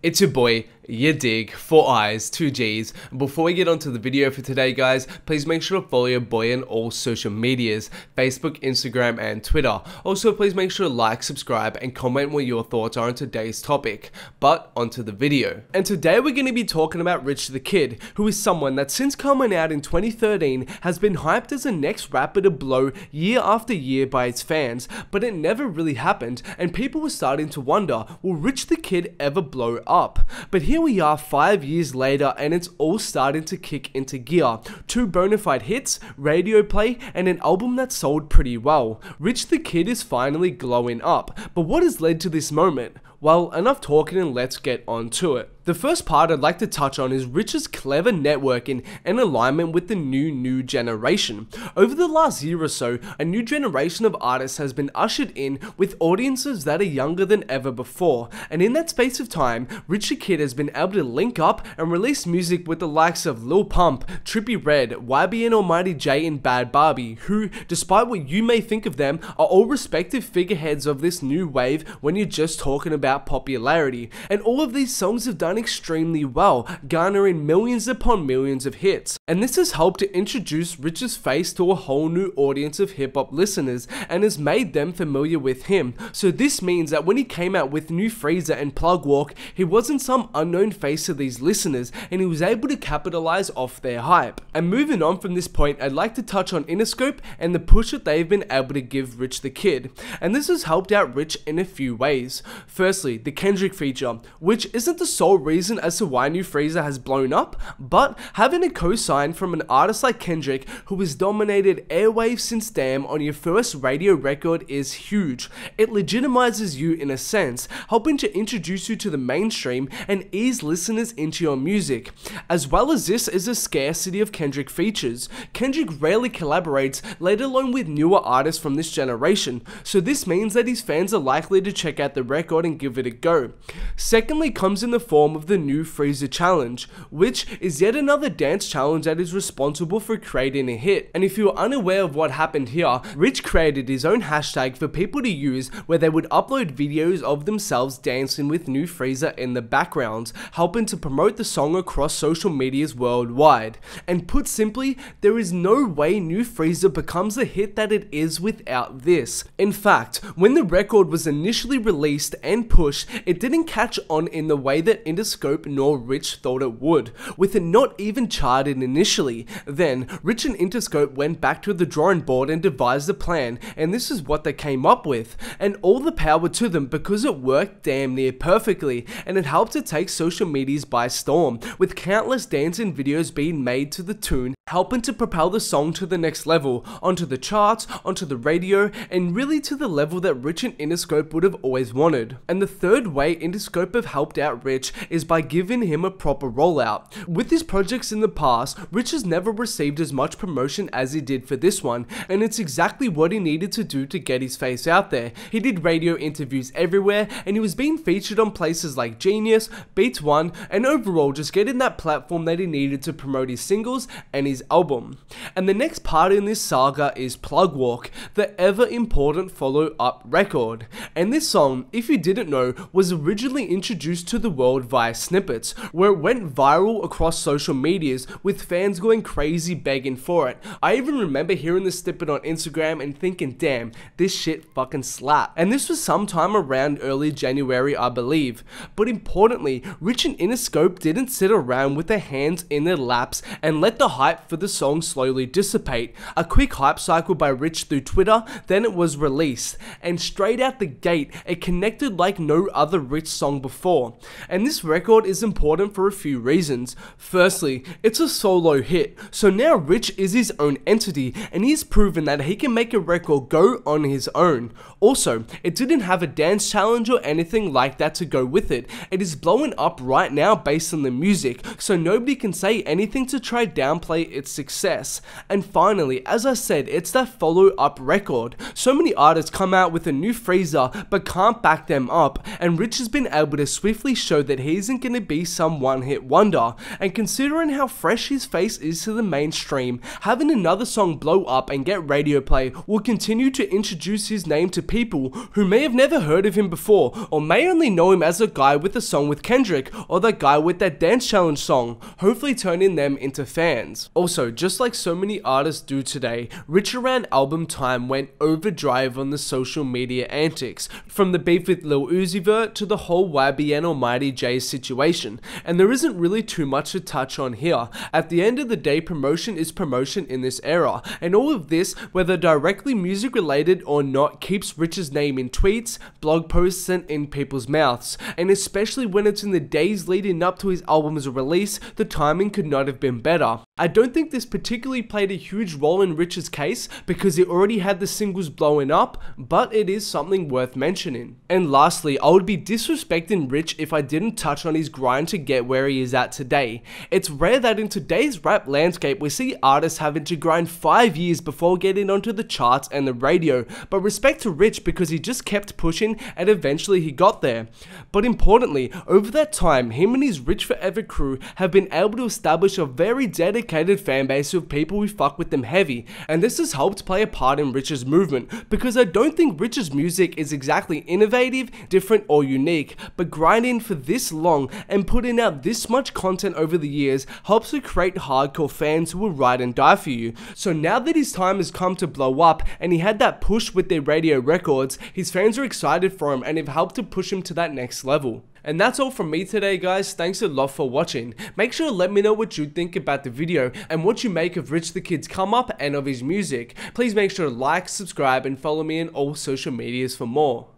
It's your boy, yadiiiig, 4 I's, 2 G's. And before we get onto the video for today, guys, please make sure to follow your boy on all social medias, Facebook, Instagram, and Twitter. Also, please make sure to like, subscribe, and comment what your thoughts are on today's topic. But onto the video. And today we're going to be talking about Rich the Kid, who is someone that since coming out in 2013 has been hyped as the next rapper to blow year after year by its fans, but it never really happened, and people were starting to wonder, will Rich the Kid ever blow up? But here we are 5 years later, and it's all starting to kick into gear. 2 bona fide hits, radio play, and an album that sold pretty well. Rich the Kid is finally glowing up. But what has led to this moment? Well, enough talking and let's get on to it. The first part I'd like to touch on is Rich's clever networking and alignment with the new generation. Over the last year or so, a new generation of artists has been ushered in with audiences that are younger than ever before, and in that space of time, Rich the Kid has been able to link up and release music with the likes of Lil Pump, Trippie Redd, YBN Almighty J, and Bad Barbie, who, despite what you may think of them, are all respective figureheads of this new wave when you're just talking about popularity. And all of these songs have done extremely well, garnering millions upon millions of hits. And this has helped to introduce Rich's face to a whole new audience of hip-hop listeners and has made them familiar with him. So this means that when he came out with New Freezer and Plug Walk, he wasn't some unknown face to these listeners, and he was able to capitalize off their hype. And moving on from this point, I'd like to touch on Interscope and the push that they've been able to give Rich the Kid. And this has helped out Rich in a few ways. Firstly, the Kendrick feature, which isn't the sole reason as to why New Freezer has blown up, but having a co-sign from an artist like Kendrick, who has dominated airwaves since Damn on your first radio record, is huge. It legitimizes you in a sense, helping to introduce you to the mainstream and ease listeners into your music. As well as this is a scarcity of Kendrick features. Kendrick rarely collaborates, let alone with newer artists from this generation, so this means that his fans are likely to check out the record and give it a go. Secondly comes in the form of the New Freezer challenge, which is yet another dance challenge that is responsible for creating a hit. And if you're unaware of what happened here, Rich created his own hashtag for people to use where they would upload videos of themselves dancing with New Freezer in the background, helping to promote the song across social medias worldwide. And put simply, there is no way New Freezer becomes the hit that it is without this. In fact, when the record was initially released and pushed, it didn't catch on in the way that Interscope nor Rich thought it would, with it not even charted initially. Then, Rich and Interscope went back to the drawing board and devised a plan, and this is what they came up with. And all the power to them, because it worked damn near perfectly, and it helped to take social medias by storm, with countless dancing videos being made to the tune, helping to propel the song to the next level, onto the charts, onto the radio, and really to the level that Rich and Interscope would have always wanted. And the third way Interscope have helped out Rich is by giving him a proper rollout. With his projects in the past, Rich has never received as much promotion as he did for this one, and it's exactly what he needed to do to get his face out there. He did radio interviews everywhere, and he was being featured on places like Genius, Beats One, and overall just getting that platform that he needed to promote his singles and his album. And the next part in this saga is Plug Walk, the ever important follow-up record. And this song, if you didn't know, was originally introduced to the world via snippets, where it went viral across social medias with fans going crazy begging for it. I even remember hearing the snippet on Instagram and thinking, damn, this shit fucking slap. And this was sometime around early January, I believe. But importantly, Rich and Interscope didn't sit around with their hands in their laps and let the hype for the song slowly dissipate. A quick hype cycle by Rich through Twitter, then it was released, and straight out the gate, it connected like no other Rich song before. And this record is important for a few reasons. Firstly, it's a solo hit, so now Rich is his own entity, and he's proven that he can make a record go on his own. Also, it didn't have a dance challenge or anything like that to go with it. It is blowing up right now based on the music, so nobody can say anything to try downplay its success. And finally, as I said, it's that follow-up record. So many artists come out with a new freezer but can't back them up, and Rich has been able to swiftly show that he isn't going to be some one-hit wonder. And considering how fresh his face is to the mainstream, having another song blow up and get radio play will continue to introduce his name to people who may have never heard of him before, or may only know him as a guy with a song with Kendrick, or that guy with that dance challenge song, hopefully turning them into fans. Also, just like so many artists do today, Rich around album time went overdrive on the social media antics, from the beef with Lil Uzi Vert to the whole YBN Almighty J situation, and there isn't really too much to touch on here. At the end of the day, promotion is promotion in this era, and all of this, whether directly music related or not, keeps Rich's name in tweets, blog posts, and in people's mouths, and especially when it's in the days leading up to his album's release, the timing could not have been better. I don't think this particularly played a huge role in Rich's case because he already had the singles blowing up, but it is something worth mentioning. And lastly, I would be disrespecting Rich if I didn't touch on his grind to get where he is at today. It's rare that in today's rap landscape we see artists having to grind 5 years before getting onto the charts and the radio, but respect to Rich because he just kept pushing and eventually he got there. But importantly, over that time, him and his Rich Forever crew have been able to establish a very dedicated fan base of people who fuck with them heavy, and this has helped play a part in Rich's movement, because I don't think Rich's music is exactly innovative, different, or unique, but grinding for this long and putting out this much content over the years helps to create hardcore fans who will ride and die for you. So now that his time has come to blow up and he had that push with their radio records, his fans are excited for him and have helped to push him to that next level. And that's all from me today, guys. Thanks a lot for watching. Make sure to let me know what you think about the video and what you make of Rich the Kid's come up and of his music. Please make sure to like, subscribe, and follow me on all social medias for more.